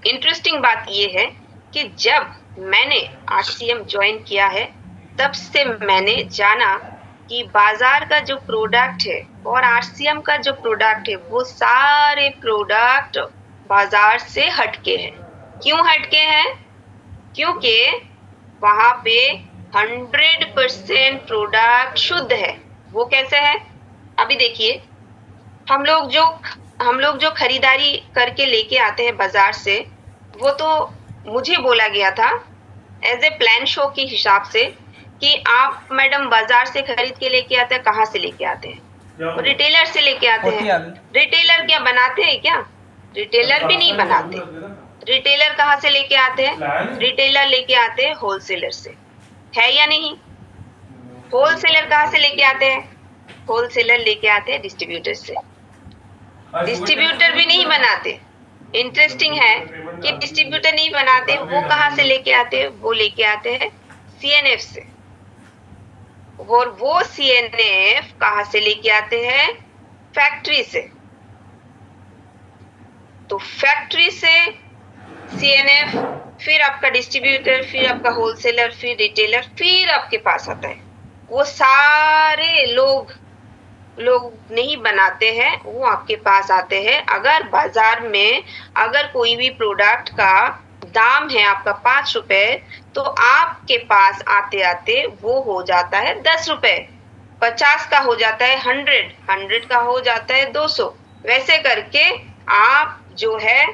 Interesting बात ये है कि जब मैंने आरसीएम ज्वाइन किया है तब से मैंने जाना कि बाजार का जो प्रोडक्ट है और आरसीएम का जो प्रोडक्ट है वो सारे प्रोडक्ट बाजार से हटके हैं। क्यों हटके हैं? क्योंकि वहां पे 100% प्रोडक्ट शुद्ध है। वो कैसे है? अभी देखिए, हम लोग जो खरीदारी करके लेके आते हैं बाजार से, वो तो मुझे बोला गया था एज ए प्लान शो के हिसाब से कि आप मैडम बाजार से खरीद के लेके आते हैं। कहाँ से लेके आते हैं? रिटेलर से लेके आते हैं। रिटेलर क्या बनाते हैं क्या? रिटेलर भी नहीं बनाते। रिटेलर कहाँ से लेके आते हैं? रिटेलर लेके आते हैं होलसेलर से, है या नहीं? होलसेलर कहाँ से लेके आते हैं? होलसेलर लेके आते हैं डिस्ट्रीब्यूटर से। डिस्ट्रीब्यूटर भी नहीं बनाते। इंटरेस्टिंग है कि डिस्ट्रीब्यूटर नहीं बनाते। वो कहाँ से लेके आते हैं? वो लेके आते हैं सीएनएफ से। और वो सीएनएफ कहाँ से लेके आते हैं? फैक्ट्री से। तो फैक्ट्री से सीएनएफ, फिर आपका डिस्ट्रीब्यूटर, फिर आपका होलसेलर, फिर रिटेलर, फिर आपके पास आता है। वो सारे लोग नहीं बनाते हैं, वो आपके पास आते हैं। अगर बाजार में अगर कोई भी प्रोडक्ट का दाम है आपका 5 रुपए, तो आपके पास आते आते वो हो जाता है 10 रुपए, 50 का हो जाता है 100 का हो जाता है 200। वैसे करके आप जो है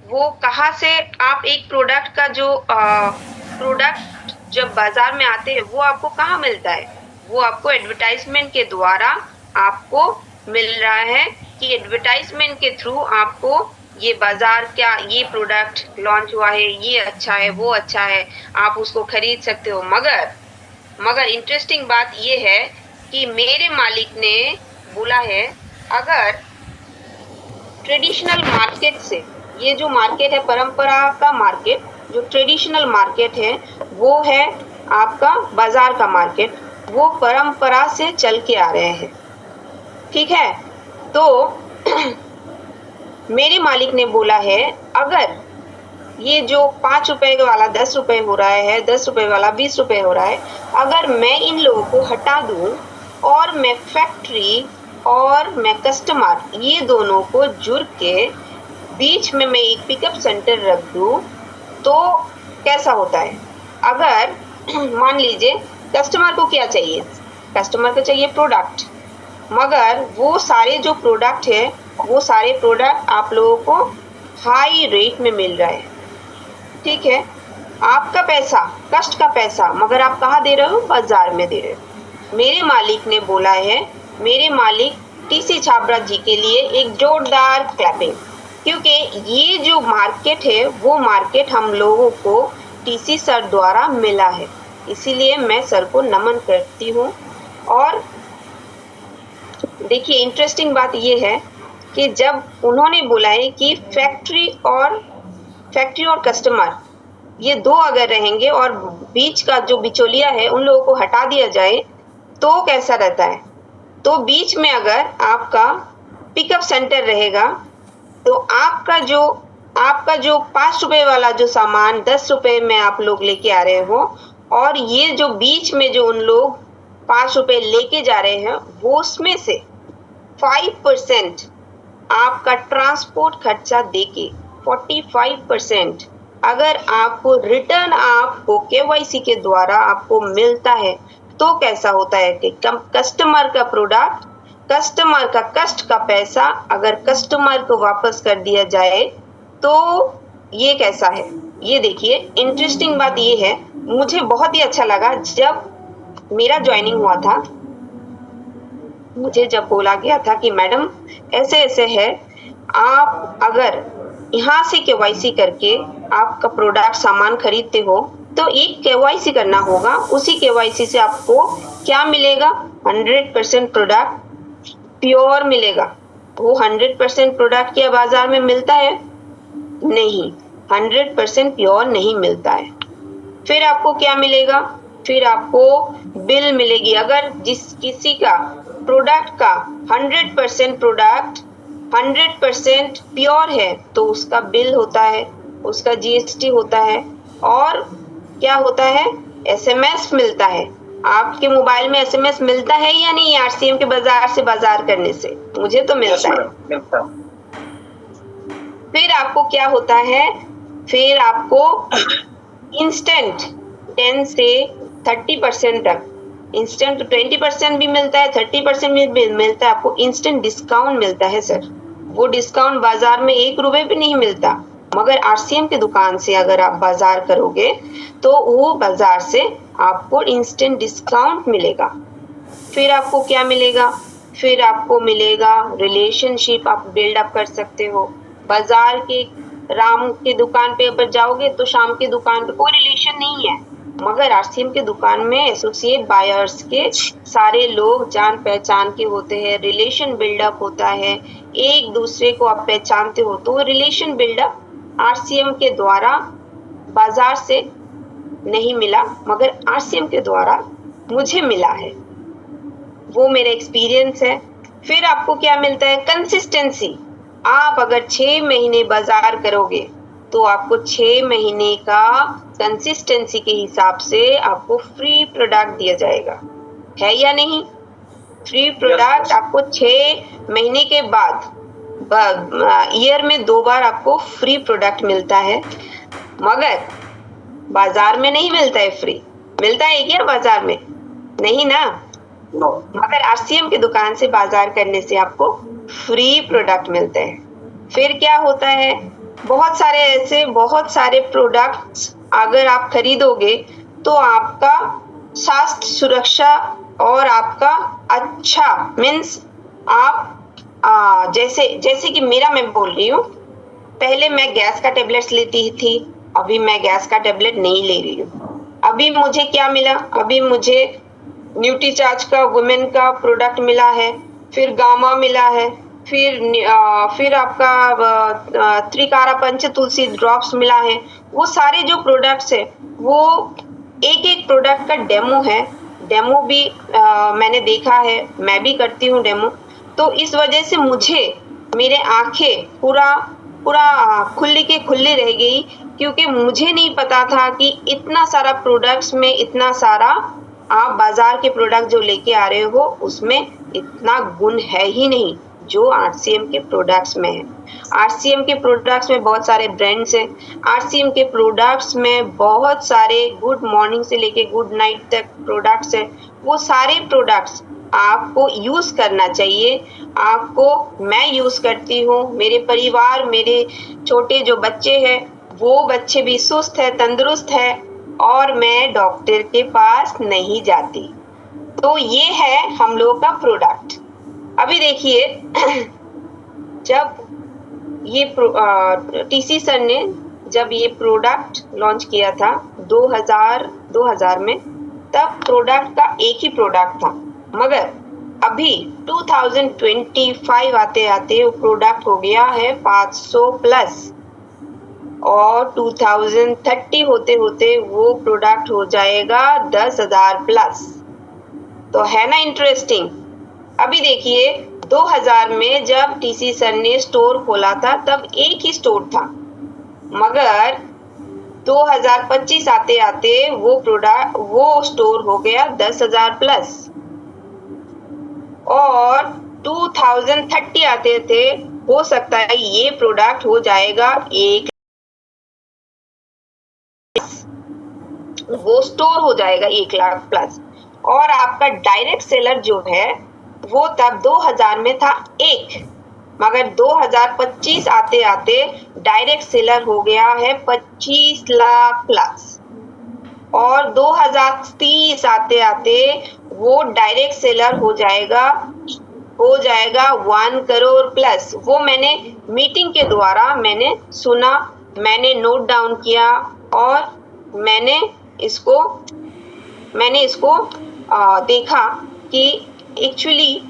वो कहाँ से, आप एक प्रोडक्ट का जो प्रोडक्ट जब बाजार में आते हैं वो आपको कहाँ मिलता है? वो आपको एडवर्टाइजमेंट के द्वारा आपको मिल रहा है कि एडवर्टाइजमेंट के थ्रू आपको ये बाजार क्या, ये प्रोडक्ट लॉन्च हुआ है, ये अच्छा है, वो अच्छा है, आप उसको खरीद सकते हो। मगर इंटरेस्टिंग बात ये है कि मेरे मालिक ने बोला है, अगर ट्रेडिशनल मार्केट से, ये जो मार्केट है परंपरा का मार्केट, जो ट्रेडिशनल मार्केट है वो है आपका बाजार का मार्केट, वो परंपरा से चल के आ रहे हैं। ठीक है, तो मेरे मालिक ने बोला है अगर ये जो 5 रुपए वाला 10 रुपए हो रहा है, 10 रुपए वाला 20 रुपए हो रहा है, अगर मैं इन लोगों को हटा दूं और मैं फैक्ट्री और मैं कस्टमर ये दोनों को जुड़ के बीच में मैं एक पिकअप सेंटर रख दूं तो कैसा होता है? अगर मान लीजिए कस्टमर को क्या चाहिए? कस्टमर को चाहिए प्रोडक्ट, मगर वो सारे जो प्रोडक्ट है वो सारे प्रोडक्ट आप लोगों को हाई रेट में मिल रहा है। ठीक है, आपका पैसा, कष्ट का पैसा, मगर आप कहाँ दे रहे हो? बाजार में दे रहे हो। मेरे मालिक ने बोला है, मेरे मालिक टीसी छाबड़ा जी के लिए एक जोरदार क्लैपिंग, क्योंकि ये जो मार्केट है वो मार्केट हम लोगों को टीसी सर द्वारा मिला है, इसीलिए मैं सर को नमन करती हूँ। और देखिए इंटरेस्टिंग बात ये है कि जब उन्होंने बोला है कि फैक्ट्री और कस्टमर ये दो अगर रहेंगे और बीच का जो बिचौलिया है उन लोगों को हटा दिया जाए तो कैसा रहता है? तो बीच में अगर आपका पिकअप सेंटर रहेगा तो आपका जो 5 रुपए वाला जो सामान 10 रुपए में आप लोग लेके आ रहे हो, और ये जो बीच में जो उन लोग 5 रुपए लेके जा रहे हैं वो उसमें से 5% आपका ट्रांसपोर्ट खर्चा देके 45% अगर आपको रिटर्न आपको केवाईसी के द्वारा आपको मिलता है तो कैसा होता है कि कस्टमर का प्रोडक्ट, कस्टमर का कष्ट का पैसा अगर कस्टमर को वापस कर दिया जाए तो ये कैसा है? ये देखिए इंटरेस्टिंग बात ये है, मुझे बहुत ही अच्छा लगा जब मेरा ज्वाइनिंग हुआ था, मुझे जब बोला गया था कि मैडम ऐसे ऐसे है, आप अगर यहाँ से केवाईसी करके आपका प्रोडक्ट सामान खरीदते हो तो एक केवाईसी करना होगा, उसी केवाईसी से आपको क्या मिलेगा? 100% प्रोडक्ट प्योर मिलेगा। वो 100% प्रोडक्ट क्या बाजार में मिलता है? नहीं, 100% प्योर नहीं मिलता है। फिर आपको क्या मिलेगा? फिर आपको बिल मिलेगी। अगर किसी का प्रोडक्ट का 100% प्योर है तो उसका बिल होता है। उसका जीएसटी होता है, और क्या होता है, एसएमएस मिलता है। आपके मोबाइल में एसएमएस मिलता है या नहीं आरसीएम के बाजार से बाजार करने से? मुझे तो मिलता है। फिर आपको क्या होता है, फिर आपको इंस्टेंट 10 से 30% तक, इंस्टेंट 20% भी मिलता है, 30% भी मिलता है, आपको इंस्टेंट डिस्काउंट मिलता है सर। वो डिस्काउंट बाजार में 1 रुपए भी नहीं मिलता, मगर आरसीएम की दुकान से अगर आप बाजार करोगे तो वो बाजार से आपको इंस्टेंट डिस्काउंट मिलेगा। फिर आपको क्या मिलेगा, फिर आपको मिलेगा रिलेशनशिप, आप बिल्डअप कर सकते हो। बाजार के राम की दुकान पे अगर जाओगे तो शाम की दुकान पे कोई रिलेशन नहीं है, मगर आरसीएम की दुकान में एसोसिएट बायर्स के सारे लोग जान पहचान के होते हैं, रिलेशन बिल्डअप होता है, एक दूसरे को आप पहचानते हो, तो रिलेशन बिल्डअप आरसीएम के द्वारा बाजार से नहीं मिला, मगर आरसीएम के द्वारा मुझे मिला है, वो मेरा एक्सपीरियंस है। फिर आपको क्या मिलता है, कंसिस्टेंसी। आप अगर 6 महीने बाजार करोगे तो आपको 6 महीने का कंसिस्टेंसी के हिसाब से आपको फ्री प्रोडक्ट दिया जाएगा, है या नहीं? फ्री प्रोडक्ट आपको 6 महीने के बाद ईयर में 2 बार आपको फ्री प्रोडक्ट मिलता है, मगर बाजार में नहीं मिलता है फ्री। मिलता है क्या बाजार में? नहीं ना। मगर आरसीएम की दुकान से बाजार करने से आपको फ्री प्रोडक्ट मिलते हैं। फिर क्या होता है, बहुत सारे प्रोडक्ट्स अगर आप खरीदोगे तो आपका स्वास्थ्य सुरक्षा और आपका अच्छा मीन्स आप जैसे कि मैं बोल रही हूँ, पहले मैं गैस का टेबलेट्स लेती थी, अभी मैं गैस का टेबलेट नहीं ले रही हूँ। अभी मुझे क्या मिला, अभी मुझे न्यूट्रीचार्ज का वुमेन का प्रोडक्ट मिला है, फिर गामा मिला है, फिर आपका त्रिकारा पंच तुलसी ड्रॉप्स मिला है। वो सारे जो प्रोडक्ट्स है वो एक प्रोडक्ट का डेमो है, डेमो भी मैंने देखा है, मैं भी करती हूँ डेमो। तो इस वजह से मुझे मेरे आंखें पूरा खुली के खुली रह गई, क्योंकि मुझे नहीं पता था कि इतना सारा प्रोडक्ट्स में इतना सारा आप बाजार के प्रोडक्ट जो लेके आ रहे हो उसमें इतना गुण है ही नहीं जो आरसीएम के प्रोडक्ट्स में है। आरसीएम के प्रोडक्ट्स में बहुत सारे ब्रांड्स हैं, आरसीएम के प्रोडक्ट्स में बहुत सारे गुड मॉर्निंग से लेके गुड नाइट तक प्रोडक्ट्स हैं। वो सारे प्रोडक्ट्स आपको यूज करना चाहिए। मैं यूज करती हूँ, मेरे परिवार, मेरे छोटे जो बच्चे हैं वो बच्चे भी सुस्त है, तंदुरुस्त है, और मैं डॉक्टर के पास नहीं जाती। तो ये है हम लोगों का प्रोडक्ट। अभी देखिए जब ये टीसी सर ने जब ये प्रोडक्ट लॉन्च किया था 2000 में, तब प्रोडक्ट का एक ही प्रोडक्ट था, मगर अभी 2025 आते आते वो प्रोडक्ट हो गया है 500 प्लस, और 2030 होते होते वो प्रोडक्ट हो जाएगा 10,000 प्लस। तो है ना इंटरेस्टिंग। अभी देखिए 2000 में जब टीसी सर ने स्टोर खोला था तब एक ही स्टोर था, मगर 2025 आते आते वो स्टोर हो गया 10,000 प्लस, और 2030 आते थे हो सकता है ये प्रोडक्ट हो जाएगा 1, वो स्टोर हो जाएगा 1 लाख प्लस। और आपका डायरेक्ट सेलर जो है वो तब 2000 में था 1, मगर 2025 आते आते डायरेक्ट सेलर हो गया है 25 लाख प्लस, और 2030 आते आते वो डायरेक्ट सेलर हो जाएगा 1 करोड़ प्लस। वो मैंने मीटिंग के द्वारा मैंने सुना, मैंने नोट डाउन किया, और मैंने इसको देखा कि एक्चुअली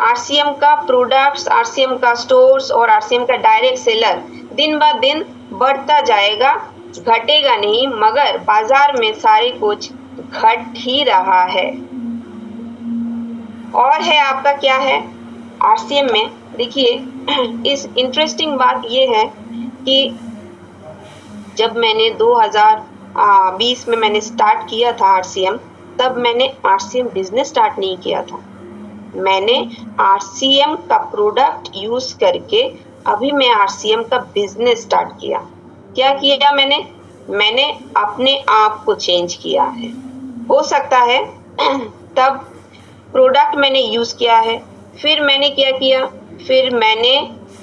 आरसीएम का प्रोडक्ट्स, आरसीएम का स्टोर्स और आरसीएम का डायरेक्ट सेलर दिन ब दिन बढ़ता जाएगा, घटेगा नहीं, मगर बाजार में सारे कुछ घट ही रहा है। और है आपका क्या है आरसीएम में, देखिए इस इंटरेस्टिंग बात ये है कि जब मैंने 2020 में मैंने स्टार्ट किया था आरसीएम, तब मैंने आरसीएम बिजनेस स्टार्ट नहीं किया था। मैंने आरसीएम का प्रोडक्ट यूज करके अभी मैं आरसीएम का बिजनेस स्टार्ट किया। क्या किया मैंने अपने आप को चेंज किया है। हो सकता है तब प्रोडक्ट मैंने यूज किया है, फिर मैंने क्या किया, फिर मैंने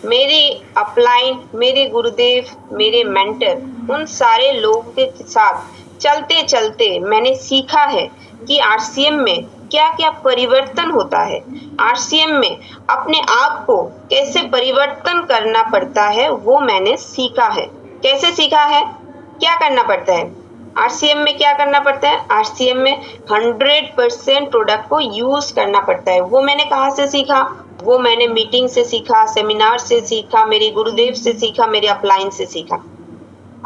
मेरे अपलाइन, मेरे गुरुदेव, मेरे मेंटर, उन सारे लोगों के साथ चलते चलते मैंने सीखा है कि आरसीएम में क्या क्या परिवर्तन होता है, आरसीएम में अपने आप को कैसे परिवर्तन करना पड़ता है, वो मैंने सीखा है। कैसे सीखा है, क्या करना पड़ता है आरसीएम में, क्या करना पड़ता है आरसीएम में 100% प्रोडक्ट को यूज करना पड़ता है। वो मैंने कहाँ से सीखा, वो मैंने मीटिंग से सीखा, सेमिनार से सीखा, मेरे गुरुदेव से सीखा, मेरे अपलाइन से सीखा।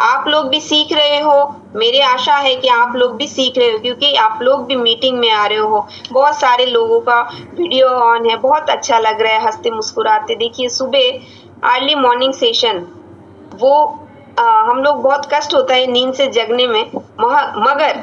आप लोग भी सीख रहे हो, मेरी आशा है कि आप लोग भी सीख रहे हो, क्योंकि आप लोग भी मीटिंग में आ रहे हो। बहुत सारे लोगों का वीडियो ऑन है, बहुत अच्छा लग रहा है, हंसते मुस्कुराते। देखिए सुबह अर्ली मॉर्निंग सेशन, वो हम लोग बहुत कष्ट होता है नींद से जगने में, मगर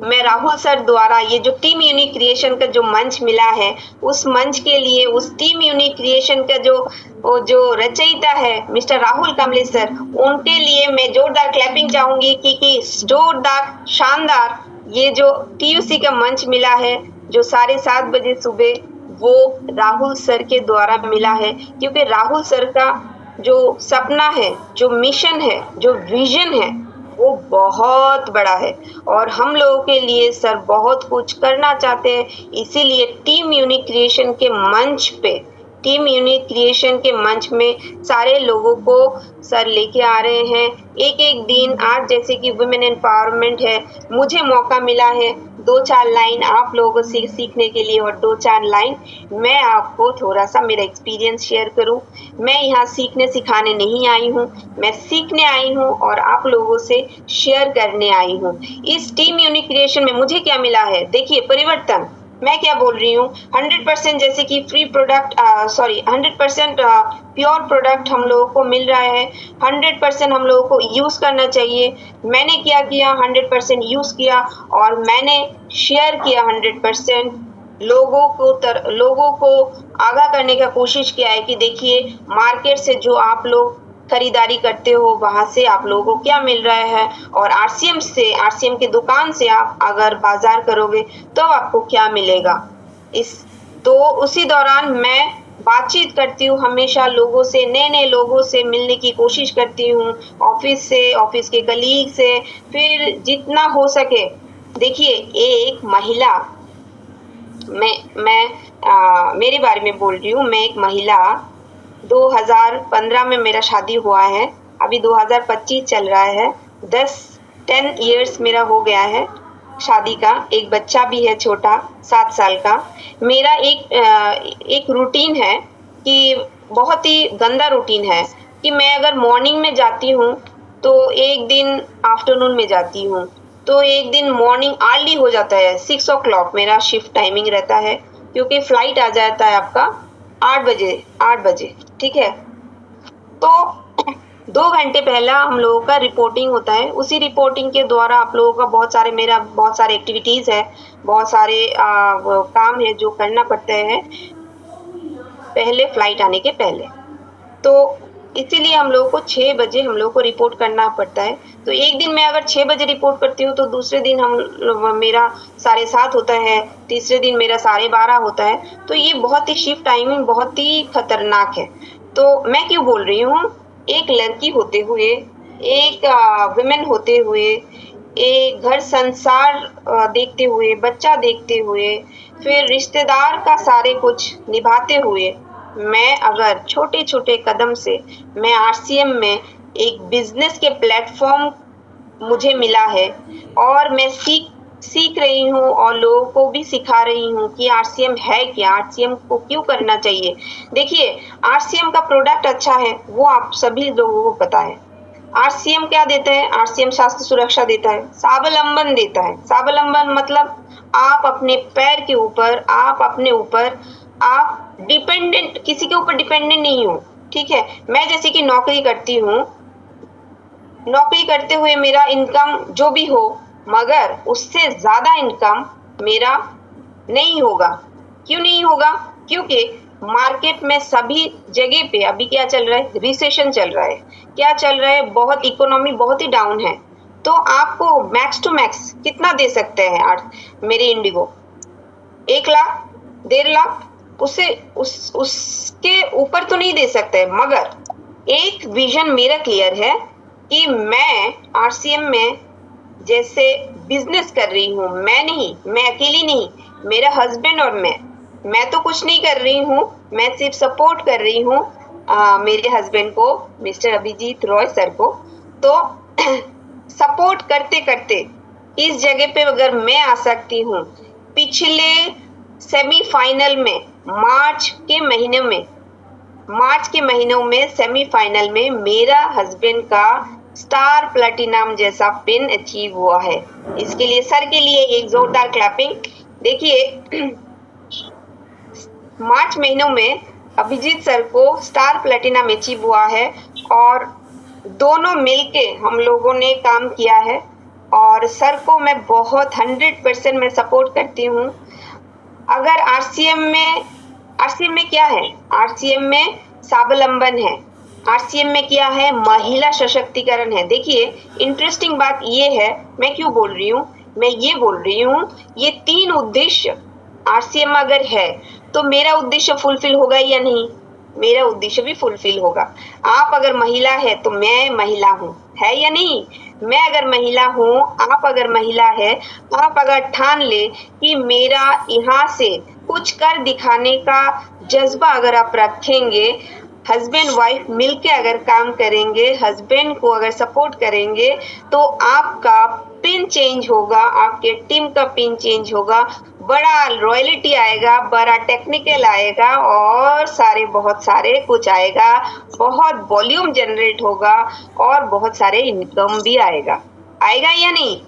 मैं राहुल सर द्वारा ये जो टीम यूनिक क्रिएशन का जो मंच मिला है, उस मंच के लिए, उस टीम यूनिक क्रिएशन का जो रचयिता है मिस्टर राहुल कमलेश सर, उनके लिए मैं जोरदार क्लैपिंग चाहूंगी कि जोरदार शानदार ये जो टीयूसी का मंच मिला है, जो 7:30 बजे सुबह, वो राहुल सर के द्वारा मिला है। क्योंकि राहुल सर का जो सपना है, जो मिशन है, जो विजन है, वो बहुत बड़ा है और हम लोगों के लिए सर बहुत कुछ करना चाहते हैं। इसीलिए टीम यूनिक क्रिएशन के मंच पे, टीम यूनिक क्रिएशन के मंच में सारे लोगों को सर लेके आ रहे हैं। एक एक दिन, आज जैसे कि वुमेन एम्पावरमेंट है, मुझे मौका मिला है 2-4 लाइन आप लोगों से सीखने के लिए और 2-4 लाइन मैं आपको थोड़ा सा मेरा एक्सपीरियंस शेयर करूं। मैं यहाँ सीखने सिखाने नहीं आई हूँ, मैं सीखने आई हूँ और आप लोगों से शेयर करने आई हूँ। इस टीम यूनिक क्रिएशन में मुझे क्या मिला है, देखिए परिवर्तन, मैं क्या बोल रही हूँ, 100% जैसे कि फ्री प्रोडक्ट, 100% प्योर प्रोडक्ट हम लोगों को मिल रहा है, 100% हम लोगों को यूज करना चाहिए। मैंने क्या किया, 100% यूज किया और मैंने शेयर किया 100%। लोगों को आगाह करने का कोशिश किया है कि देखिए मार्केट से जो आप लोग खरीदारी करते हो, वहां से आप लोगों को क्या मिल रहा है, और आरसीएम की दुकान से आप अगर बाजार करोगे तो आपको क्या मिलेगा। तो उसी दौरान मैं बातचीत करती हूँ हमेशा लोगों से, नए नए लोगों से मिलने की कोशिश करती हूँ, ऑफिस से, ऑफिस के कलीग से, फिर जितना हो सके। देखिए एक महिला, मेरे बारे में बोल रही हूँ, मैं एक महिला, 2015 में मेरा शादी हुआ है, अभी 2025 चल रहा है, 10 इयर्स मेरा हो गया है शादी का। एक बच्चा भी है छोटा, 7 साल का। मेरा एक रूटीन है कि बहुत ही गंदा रूटीन है कि मैं अगर मॉर्निंग में जाती हूँ तो एक दिन आफ्टरनून में जाती हूँ, तो एक दिन मॉर्निंग अर्ली हो जाता है, 6 o'clock मेरा शिफ्ट टाइमिंग रहता है, क्योंकि फ्लाइट आ जाता है आपका 8 बजे, ठीक है। तो 2 घंटे पहला हम लोगों का रिपोर्टिंग होता है, उसी रिपोर्टिंग के द्वारा आप लोगों का बहुत सारे एक्टिविटीज है, बहुत सारे काम है जो करना पड़ते हैं पहले फ्लाइट आने के पहले। तो इसीलिए हम लोगों को 6 बजे हम लोगों को रिपोर्ट करना पड़ता है। तो एक दिन मैं अगर 6 बजे रिपोर्ट करती हूँ तो दूसरे दिन मेरा 7:30 होता है, तीसरे दिन मेरा 12:30 होता है। तो ये बहुत ही शिफ्ट टाइमिंग बहुत ही खतरनाक है। तो मैं क्यों बोल रही हूँ, एक लड़की होते हुए, एक वुमेन होते हुए, एक घर संसार देखते हुए, बच्चा देखते हुए, फिर रिश्तेदार का सारे कुछ निभाते हुए, मैं अगर छोटे छोटे कदम से मैं आरसीएम में एक बिजनेस के प्लेटफॉर्म मुझे मिला है और मैं सीख रही हूँ और लोगों को भी सिखा रही हूँ कि आरसीएम है क्या, आरसीएम को क्यों करना चाहिए। देखिए आरसीएम का प्रोडक्ट अच्छा है, वो आप सभी लोगों को पता है। आरसीएम क्या देता है, आरसीएम स्वास्थ्य सुरक्षा देता है, स्वावलंबन देता है। स्वावलंबन मतलब आप अपने पैर के ऊपर, आप अपने ऊपर, आप डिपेंडेंट, किसी के ऊपर डिपेंडेंट नहीं हो, ठीक है। मैं जैसे कि नौकरी करती हूँ, नौकरी करते हुए मेरा इनकम जो भी हो, मगर उससे ज़्यादा इनकम मेरा नहीं होगा। क्यों नहीं होगा? क्योंकि मार्केट में सभी जगह पे अभी क्या चल रहा है? रिसेशन चल रहा है। क्या चल रहा है? बहुत इकोनॉमी बहुत ही डाउन है। तो आपको मैक्स टू मैक्स कितना दे सकते हैं आज मेरे इंडिगो? 1 लाख, 1.5 लाख, उसके ऊपर तो नहीं दे सकते, मगर एक विजन मेरा क्लियर है कि मैं आरसीएम में जैसे बिजनेस कर रही हूँ, मैं अकेली नहीं, मेरा हस्बैंड और मैं तो कुछ नहीं कर रही हूँ, मैं सिर्फ सपोर्ट कर रही हूँ मेरे हस्बैंड को, मिस्टर अभिजीत रॉय सर को। तो सपोर्ट करते करते इस जगह पे अगर मैं आ सकती हूँ, पिछले सेमीफाइनल में मार्च के महीनों में सेमीफाइनल में मेरा हस्बैंड का स्टार प्लैटिनम जैसा पिन अचीव हुआ है। इसके लिए सर के लिए एक जोरदार क्लैपिंग। देखिए मार्च महीनों में अभिजीत सर को स्टार प्लैटिनम अचीव हुआ है और दोनों मिलके हम लोगों ने काम किया है और सर को मैं बहुत 100% मैं सपोर्ट करती हूँ। अगर आरसीएम में क्या है? आरसीएम में स्वावलंबन है, आरसीएम में क्या है? महिला सशक्तिकरण है। देखिए इंटरेस्टिंग बात ये है, मैं क्यों बोल रही हूँ, मैं ये बोल रही हूँ, ये 3 उद्देश्य आरसीएम अगर है तो मेरा उद्देश्य फुलफिल होगा या नहीं? मेरा उद्देश्य भी फुलफिल होगा। आप अगर महिला है तो मैं महिला हूँ, है या नहीं? मैं अगर महिला हूँ, आप अगर महिला है, आप अगर ठान ले कि मेरा यहाँ से कुछ कर दिखाने का जज्बा अगर आप रखेंगे, हस्बैंड वाइफ मिलके अगर काम करेंगे, हस्बैंड को अगर सपोर्ट करेंगे, तो आपका पिन चेंज होगा, आपके टीम का पिन चेंज होगा, बड़ा रॉयल्टी आएगा, बड़ा टेक्निकल आएगा और बहुत सारे कुछ आएगा, बहुत वॉल्यूम जनरेट होगा और बहुत सारे इनकम भी आएगा या नहीं?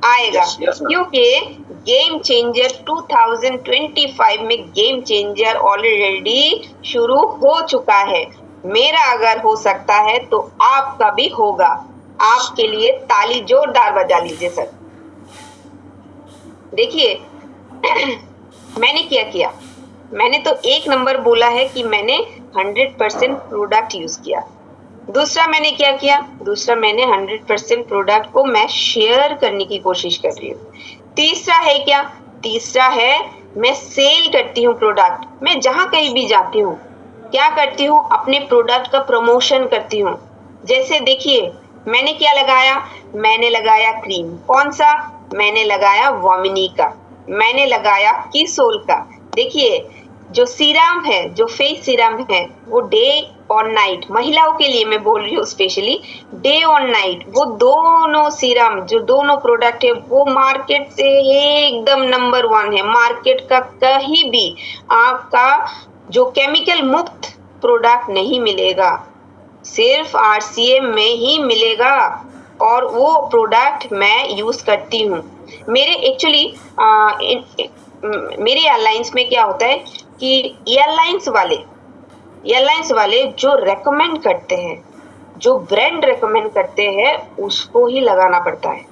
आएगा। क्योंकि गेम चेंजर 2025 में गेम चेंजर ऑलरेडी शुरू हो चुका है। मेरा अगर हो सकता है तो आपका भी होगा। आपके लिए ताली जोरदार बजा लीजिए सर। देखिए मैंने क्या किया, मैंने तो 1 नंबर बोला है कि मैंने 100% प्रोडक्ट यूज किया। दूसरा मैंने क्या किया? दूसरा मैंने 100% प्रोडक्ट को मैं शेयर करने की कोशिश कर रही हूँ। तीसरा है क्या? तीसरा है मैं सेल करती हूँ प्रोडक्ट। मैं जहाँ कहीं भी जाती हूँ क्या करती हूँ? अपने प्रोडक्ट का प्रमोशन करती हूँ। जैसे देखिए मैंने क्या लगाया? मैंने लगाया क्रीम। कौन सा? मैंने लगाया वॉमिनी का, मैंने लगाया कीसोल का। देखिए जो सीरम है, जो फेस सीरम है, वो डे और नाइट, महिलाओं के लिए मैं बोल रही हूँ स्पेशली, डे और नाइट, वो दोनों सीरम जो दोनों प्रोडक्ट है वो मार्केट से एकदम नंबर 1 है। मार्केट का कहीं भी आपका जो केमिकल मुक्त प्रोडक्ट नहीं मिलेगा, सिर्फ आरसीएम में ही मिलेगा और वो प्रोडक्ट मैं यूज करती हूँ। मेरे एक्चुअली मेरे एयरलाइंस में क्या होता है कि एयरलाइंस वाले जो रेकमेंड करते हैं, जो ब्रांड रेकमेंड करते हैं, उसको ही लगाना पड़ता है।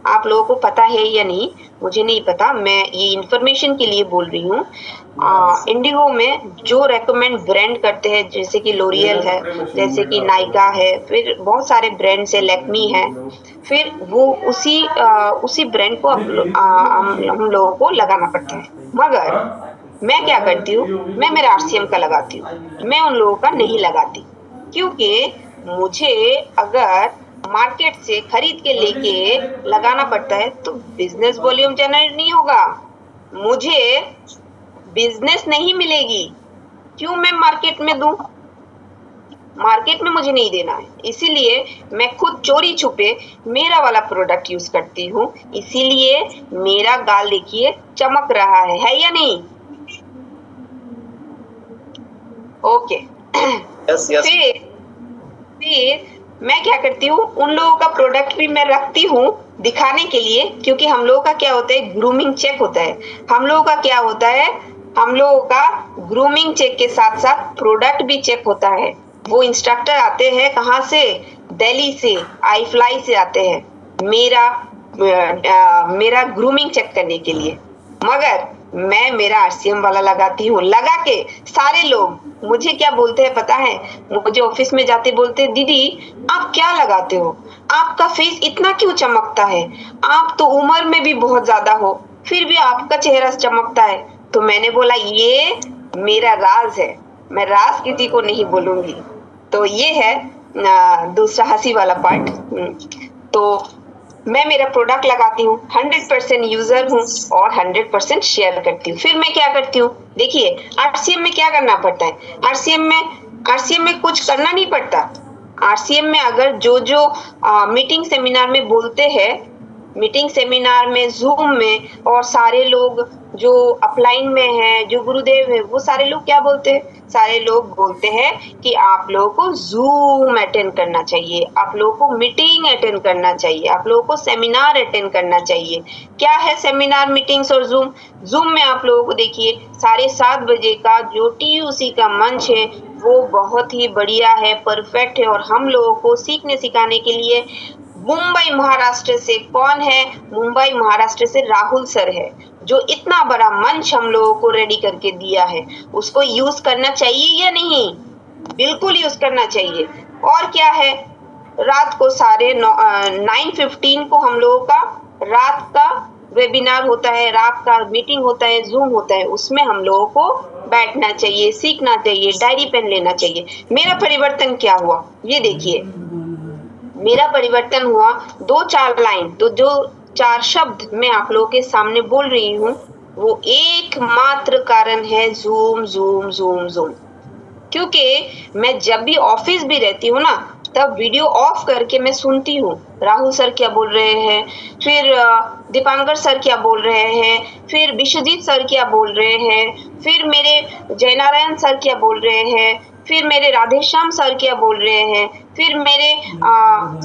आप लोगों को पता है या नहीं मुझे नहीं पता, मैं ये इन्फॉर्मेशन के लिए बोल रही हूँ। इंडिगो में जो रेकमेंड ब्रांड करते हैं, जैसे कि लोरियल है, जैसे कि नायका है, फिर बहुत सारे ब्रांड्स है, लैक्मी है, फिर वो उसी ब्रांड को हम लोगों को लगाना पड़ता है। मगर मैं क्या करती हूँ? मैं मेरा आरसीएम का लगाती हूँ, मैं उन लोगों का नहीं लगाती, क्योंकि मुझे अगर मार्केट से खरीद के लेके लगाना पड़ता है तो बिजनेस वॉल्यूम जनरेट नहीं होगा, मुझे बिजनेस नहीं मिलेगी। क्यों मैं मार्केट में दूं? मार्केट में मुझे नहीं देना है, इसीलिए मैं खुद चोरी छुपे मेरा वाला प्रोडक्ट यूज करती हूँ। इसीलिए मेरा गाल देखिए चमक रहा है या नहीं? Okay yes yes. फिर मैं क्या करती हूँ, उन लोगों का प्रोडक्ट भी मैं रखती हूँ दिखाने के लिए, क्योंकि हम लोगों का क्या होता है, ग्रूमिंग चेक होता है। हम लोगों का क्या होता है, हम लोगों का ग्रूमिंग चेक के साथ साथ प्रोडक्ट भी चेक होता है। वो इंस्ट्रक्टर आते हैं कहाँ से? दिल्ली से आई फ्लाई से आते हैं मेरा ग्रूमिंग चेक करने के लिए, मगर मैं मेरा आरसीएम वाला लगाती हूँ। लगा के सारे लोग मुझे क्या बोलते हैं पता है? मुझे ऑफिस में जाते बोलते हैं, दीदी आप क्या लगाते हो? आपका फेस इतना क्यों चमकता है? आप तो उम्र में भी बहुत ज्यादा हो, फिर भी आपका चेहरा चमकता है। तो मैंने बोला ये मेरा राज है, मैं राज किसी को नहीं बोलूंगी। तो ये है दूसरा हंसी वाला पार्ट। तो मैं मेरा प्रोडक्ट लगाती हूँ, 100% यूजर हूँ और 100% शेयर करती हूँ। फिर मैं क्या करती हूँ, देखिए आरसीएम में क्या करना पड़ता है? आरसीएम में कुछ करना नहीं पड़ता। आरसीएम में अगर जो मीटिंग सेमिनार में बोलते हैं, मीटिंग सेमिनार में, जूम में, और सारे लोग जो अपलाइन में है, जो गुरुदेव है, वो सारे लोग क्या बोलते हैं? सारे लोग बोलते हैं कि आप लोगों को जूम अटेंड करना चाहिए, आप लोगों को मीटिंग अटेंड करना चाहिए, आप लोगों को सेमिनार अटेंड करना चाहिए। क्या है सेमिनार, मीटिंग्स और जूम? जूम में आप लोगों को देखिए 7:30 बजे का जो टीयूसी का मंच है वो बहुत ही बढ़िया है, परफेक्ट है, और हम लोगों को सीखने सिखाने के लिए मुंबई महाराष्ट्र से कौन है? मुंबई महाराष्ट्र से राहुल सर है, जो इतना बड़ा मंच हम लोगों को रेडी करके दिया है। उसको यूज करना चाहिए या नहीं? बिल्कुल यूज करना चाहिए। और क्या है, रात को 9:15 को हम लोगों का रात का वेबिनार होता है, रात का मीटिंग होता है, जूम होता है, उसमें हम लोगों को बैठना चाहिए, सीखना चाहिए, डायरी पेन लेना चाहिए। मेरा परिवर्तन क्या हुआ ये देखिए, मेरा परिवर्तन हुआ 2-4 लाइन, तो जो 4 शब्द मैं आप लोगों के सामने बोल रही हूँ वो एकमात्र कारण है जूम जूम जूम जूम। क्योंकि मैं जब भी ऑफिस भी रहती हूँ ना, तब वीडियो ऑफ करके मैं सुनती हूँ राहुल सर क्या बोल रहे हैं, फिर दीपांकर सर क्या बोल रहे हैं, फिर विश्वजीत सर क्या बोल रहे हैं, फिर मेरे जयनारायण सर क्या बोल रहे हैं, फिर मेरे राधेश्याम सर क्या बोल रहे हैं, फिर मेरे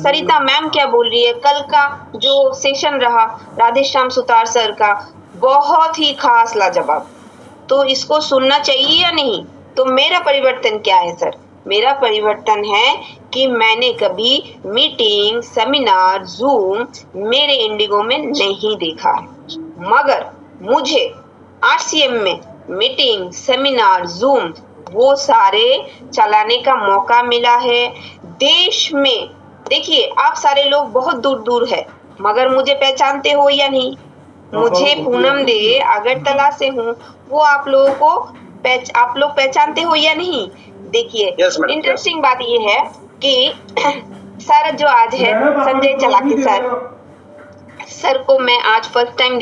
सरिता मैम क्या बोल रही है। कल का जो सेशन रहा राधेश्याम सुतार सर का, बहुत ही खास लाजवाब। तो इसको सुनना चाहिए या नहीं? तो मेरा परिवर्तन क्या है सर? मेरा परिवर्तन है कि मैंने कभी मीटिंग, सेमिनार, जूम मेरे इंडिगो में नहीं देखा है, मगर मुझे आरसीएम में मीटिंग, सेमिनार, जूम वो सारे चलाने का मौका मिला है। देश में देखिए आप सारे लोग बहुत दूर दूर है, मगर मुझे पहचानते हो या नहीं? मुझे पूनम दे अगरतला से हूँ, वो आप लोगों को आप लोग पहचानते हो या नहीं? देखिए इंटरेस्टिंग बात ये है कि सर जो आज है संजय चलाकी सर को मैं आज फर्स्ट टाइम